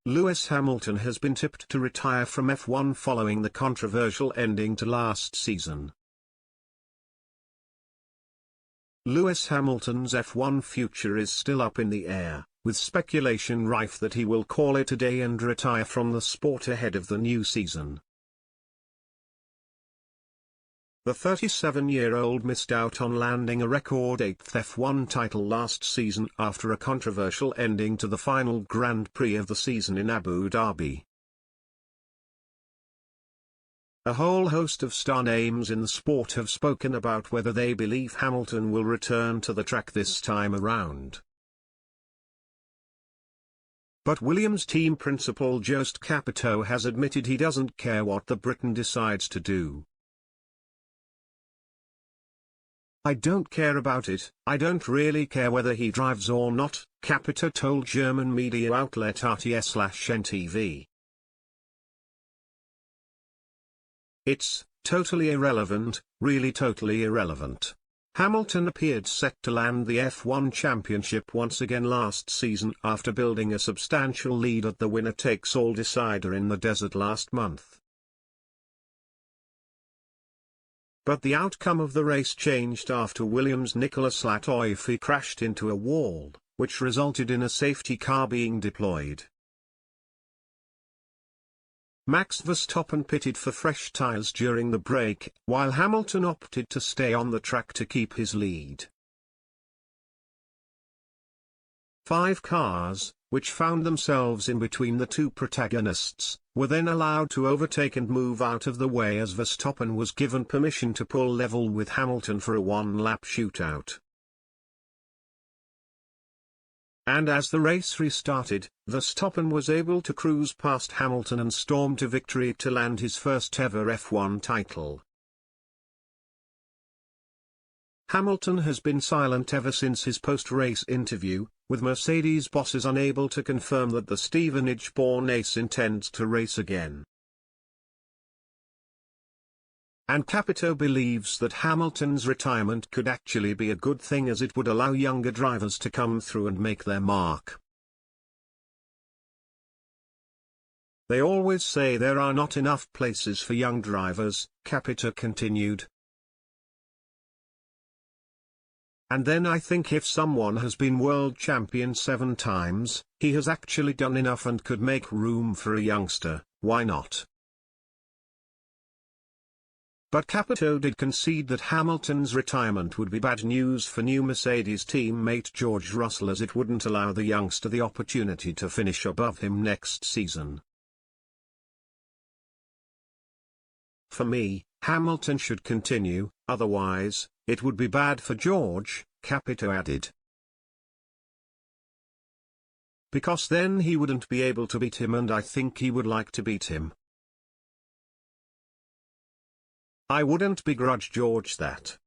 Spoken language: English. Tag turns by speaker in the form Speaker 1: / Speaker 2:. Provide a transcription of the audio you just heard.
Speaker 1: Lewis Hamilton has been tipped to retire from F1 following the controversial ending to last season. Lewis Hamilton's F1 future is still up in the air, with speculation rife that he will call it a day and retire from the sport ahead of the new season. The 37-year-old missed out on landing a record 8th F1 title last season after a controversial ending to the final Grand Prix of the season in Abu Dhabi. A whole host of star names in the sport have spoken about whether they believe Hamilton will return to the track this time around. But Williams team principal Jost Capito has admitted he doesn't care what the Briton decides to do. "I don't care about it, I don't really care whether he drives or not," Capito told German media outlet RTL/NTV. "It's totally irrelevant, really totally irrelevant." Hamilton appeared set to land the F1 championship once again last season after building a substantial lead at the winner-takes-all decider in the desert last month. But the outcome of the race changed after Williams' Nicolas Latifi crashed into a wall, which resulted in a safety car being deployed. Max Verstappen pitted for fresh tyres during the break, while Hamilton opted to stay on the track to keep his lead. 5 cars, which found themselves in between the two protagonists, were then allowed to overtake and move out of the way as Verstappen was given permission to pull level with Hamilton for a one-lap shootout. And as the race restarted, Verstappen was able to cruise past Hamilton and storm to victory to land his first ever F1 title. Hamilton has been silent ever since his post-race interview, with Mercedes bosses unable to confirm that the Stevenage-born ace intends to race again. And Capito believes that Hamilton's retirement could actually be a good thing, as it would allow younger drivers to come through and make their mark. "They always say there are not enough places for young drivers," Capito continued. "And then I think if someone has been world champion 7 times, he has actually done enough and could make room for a youngster, why not?" But Capito did concede that Hamilton's retirement would be bad news for new Mercedes teammate George Russell, as it wouldn't allow the youngster the opportunity to finish above him next season. "For me, Hamilton should continue, otherwise, it would be bad for George," Capito added. "Because then he wouldn't be able to beat him, and I think he would like to beat him. I wouldn't begrudge George that."